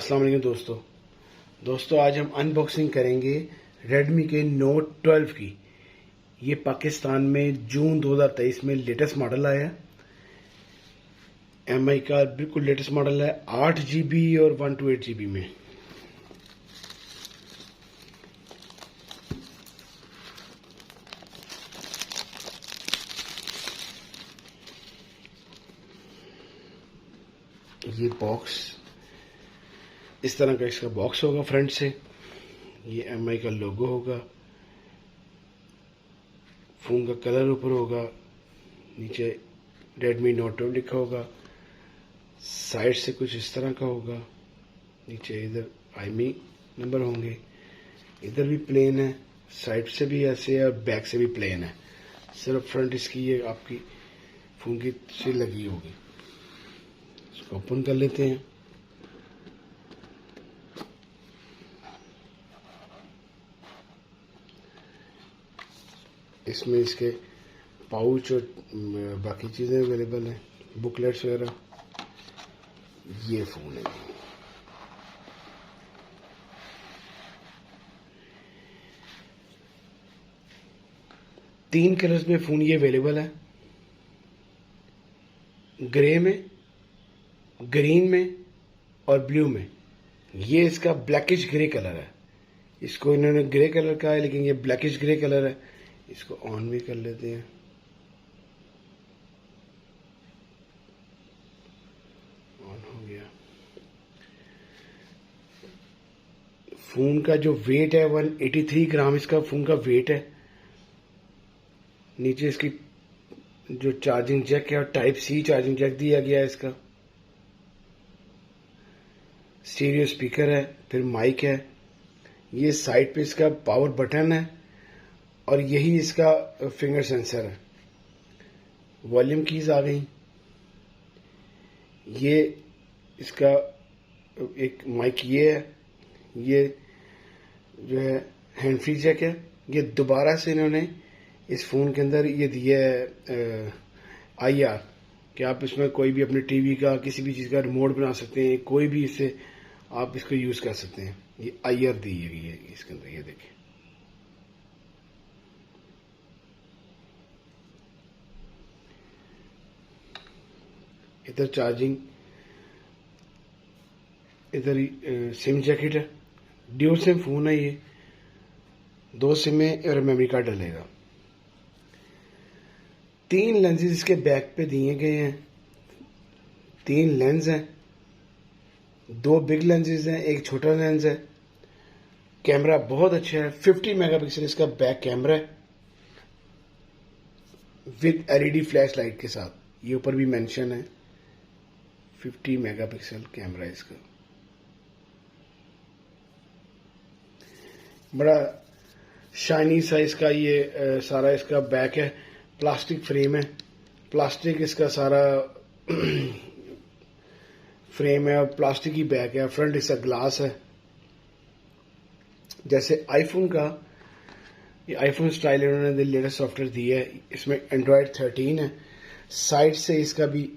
अस्सलाम वालेकुम दोस्तों आज हम अनबॉक्सिंग करेंगे Redmi के Note 12 की। ये पाकिस्तान में जून 2023 में लेटेस्ट मॉडल आया है। MI का बिल्कुल लेटेस्ट मॉडल है, 8GB और 128GB में। ये बॉक्स इस तरह का इसका बॉक्स होगा फ्रंट से। ये MI का लोगो होगा, फोन का कलर ऊपर होगा, नीचे Redmi Note 12 लिखा होगा, साइड से कुछ इस तरह का होगा, नीचे इधर IMEI नंबर होंगे, इधर भी प्लेन है, साइड से भी ऐसे है और बैक से भी प्लेन है। सिर्फ फ्रंट इसकी ये आपकी फोन की से लगी होगी। इसको ओपन कर लेते हैं। इसमें इसके पाउच और बाकी चीज़ें अवेलेबल हैं, बुकलेट्स वगैरह। ये फ़ोन है। तीन कलर्स में फ़ोन ये अवेलेबल है, ग्रे में, ग्रीन में और ब्लू में। ये इसका ब्लैकिश ग्रे कलर है। इसको इन्होंने ग्रे कलर का है, लेकिन ये ब्लैकिश ग्रे कलर है। इसको ऑन भी कर लेते हैं। ऑन हो गया। फोन का जो वेट है 183 ग्राम इसका फोन का वेट है। नीचे इसकी जो चार्जिंग जैक है और टाइप सी चार्जिंग जैक दिया गया है इसका। स्टीरियो स्पीकर है, फिर माइक है। ये साइड पे इसका पावर बटन है और यही इसका फिंगर सेंसर है। वॉल्यूम कीज आ गई। ये इसका एक माइक ये है। ये जो है हैंड फ्री जैक है। ये दोबारा से इन्होंने इस फोन के अंदर ये दिया है IR कि आप इसमें कोई भी अपने टीवी का किसी भी चीज़ का रिमोट बना सकते हैं। कोई भी इससे आप इसको यूज़ कर सकते हैं। ये IR दी गई है इसके अंदर। ये देखिए, इधर चार्जिंग, इधर सिम जैकेट है। ड्यूल सिम फोन है ये, 2 सिम में और मेमोरी कार्ड डलेगा। 3 लेंसेज इसके बैक पे दिए गए हैं। 3 लेंस हैं, 2 बिग लेंसेज हैं, एक छोटा लेंस है। कैमरा बहुत अच्छा है, 50 मेगापिक्सल इसका बैक कैमरा है विद LED फ्लैश लाइट के साथ। ये ऊपर भी मेंशन है, 50 मेगापिक्सल कैमरा है इसका। बड़ा शाइनी सा इसका ये सारा इसका बैक है। प्लास्टिक फ्रेम है, प्लास्टिक इसका सारा फ्रेम है और प्लास्टिक ही बैक है। फ्रंट इसका ग्लास है, जैसे आईफोन का। ये आईफोन स्टाइल इन्होंने लेटेस्ट सॉफ्टवेयर दिया है। इसमें एंड्रॉयड 13 है। साइड से इसका भी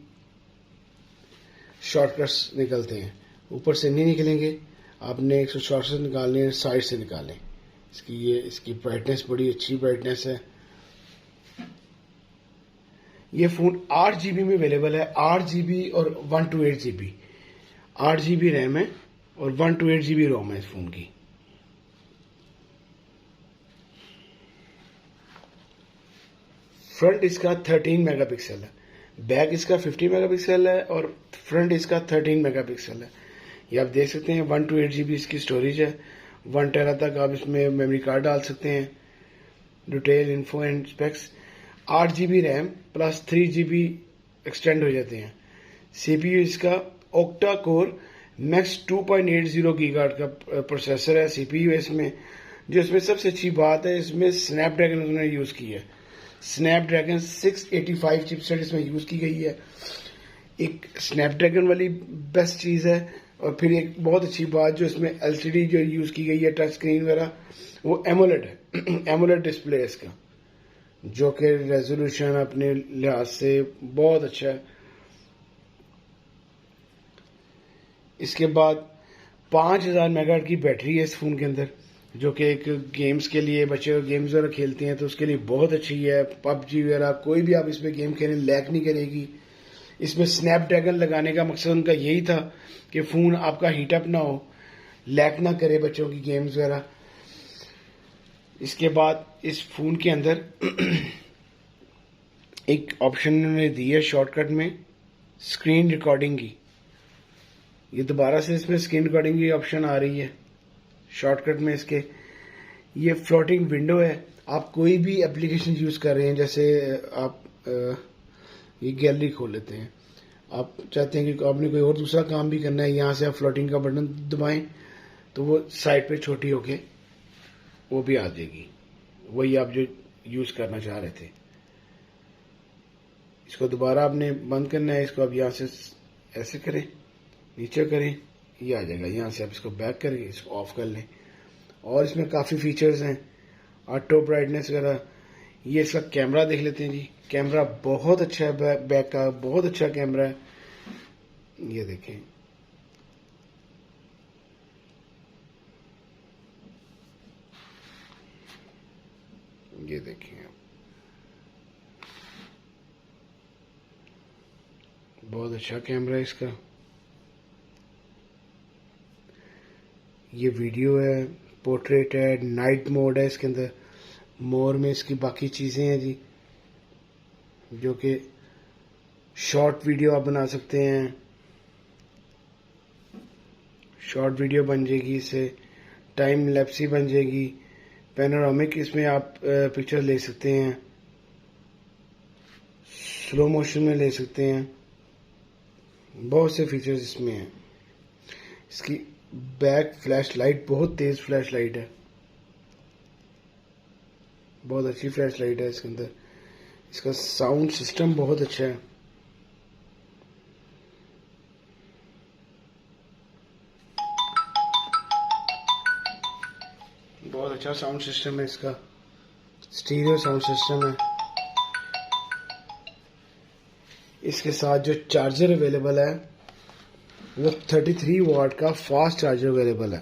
शॉर्टकट्स निकलते हैं, ऊपर से नहीं निकलेंगे। आपने 100 शॉर्टकट्स निकालने हैं, साइड से निकालें। इसकी ब्राइटनेस बड़ी अच्छी ब्राइटनेस है। ये फोन 8GB में अवेलेबल है, 8GB और 128GB। 8GB रैम है और 128GB रोम है इस फोन की। फ्रंट इसका 13 मेगापिक्सल है, बैक इसका 50 मेगापिक्सल है और फ्रंट इसका 13 मेगापिक्सल है। ये आप देख सकते हैं। 128GB इसकी स्टोरेज है। 1 टेरा तक आप इसमें मेमोरी कार्ड डाल सकते हैं। Detail info and specs. 8GB RAM plus 3GB extend हो जाते हैं। CPU इसका ओक्टा कोर मैक्स 2.80 गीगाहर्ट्ज का प्रोसेसर है। CPU है इसमें। जो इसमें सबसे अच्छी बात है, इसमें स्नैपड्रैगन उन्होंने यूज की है। स्नैपड्रैगन 685 चिपसेट इसमें यूज की गई है। एक स्नैपड्रैगन वाली बेस्ट चीज है। और फिर एक बहुत अच्छी बात जो इसमें LCD जो यूज की गई है, टच स्क्रीन वगैरह, वो एमोलेड है। एमोलेड डिस्प्ले है इसका, जो कि रेजोल्यूशन अपने लिहाज से बहुत अच्छा है। इसके बाद 5000 मेगाहर्ट्ज की बैटरी है इस फ़ोन के अंदर, जो कि एक गेम्स के लिए, बच्चे गेम्स वगैरह खेलते हैं तो उसके लिए बहुत अच्छी है। पबजी वगैरह कोई भी आप इसमें गेम खेलें लैग नहीं करेगी। इसमें स्नैपड्रैगन लगाने का मकसद उनका यही था कि फ़ोन आपका हीटअप ना हो, लैग ना करे बच्चों की गेम्स वगैरह। इसके बाद इस फ़ोन के अंदर एक ऑप्शन उन्होंने दी है शॉर्टकट में स्क्रीन रिकॉर्डिंग की। ये दोबारा से इसमें स्क्रीन रिकॉर्डिंग की ऑप्शन आ रही है शॉर्टकट में इसके। ये फ्लोटिंग विंडो है, आप कोई भी एप्लीकेशन यूज़ कर रहे हैं, जैसे आप ये गैलरी खोल लेते हैं, आप चाहते हैं कि आपने कोई और दूसरा काम भी करना है, यहाँ से आप फ्लोटिंग का बटन दबाएं तो वो साइड पे छोटी होके वो भी आ जाएगी, वही आप जो यूज़ करना चाह रहे थे। इसको दोबारा आपने बंद करना है, इसको आप यहाँ से ऐसे करें, नीचे करें, ये आ जाएगा। यहाँ से आप इसको बैक करके इसको ऑफ कर लें। और इसमें काफ़ी फीचर्स हैं, ऑटो ब्राइटनेस वगैरह। ये इसका कैमरा देख लेते हैं जी, कैमरा बहुत अच्छा है, बैक का बहुत अच्छा कैमरा है। ये देखें, ये देखें आप, बहुत अच्छा कैमरा है इसका। ये वीडियो है, पोर्ट्रेट है, नाइट मोड है इसके अंदर, मोर में इसकी बाकी चीज़ें हैं जी, जो कि शॉर्ट वीडियो आप बना सकते हैं, शॉर्ट वीडियो बन जाएगी इससे, टाइम लैप्सी बन जाएगी, पैनोरामिक इसमें आप पिक्चर ले सकते हैं, स्लो मोशन में ले सकते हैं, बहुत से फीचर्स इसमें हैं। इसकी बैक फ्लैश लाइट बहुत तेज फ्लैश लाइट है, बहुत अच्छी फ्लैश लाइट है इसके अंदर। इसका साउंड सिस्टम बहुत अच्छा है, बहुत अच्छा साउंड सिस्टम है इसका, स्टीरियो साउंड सिस्टम है। इसके साथ जो चार्जर अवेलेबल है वो 33 वाट का फास्ट चार्जर अवेलेबल है।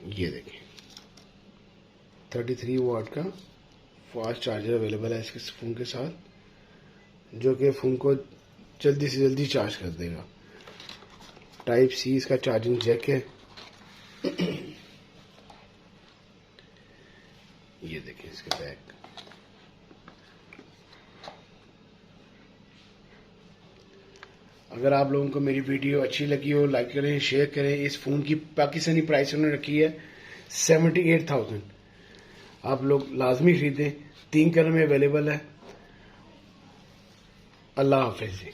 ये देखिए 33 वाट का फास्ट चार्जर अवेलेबल है इसके फ़ोन के साथ, जो कि फ़ोन को जल्दी से जल्दी चार्ज कर देगा। टाइप सी इसका चार्जिंग जैक है। ये देखिए इसके बैक। अगर आप लोगों को मेरी वीडियो अच्छी लगी हो, लाइक करें, शेयर करें। इस फ़ोन की पाकिस्तानी प्राइस उन्होंने रखी है 78,000। आप लोग लाजमी खरीदें, 3 कलर में अवेलेबल है। अल्लाह हाफिज़।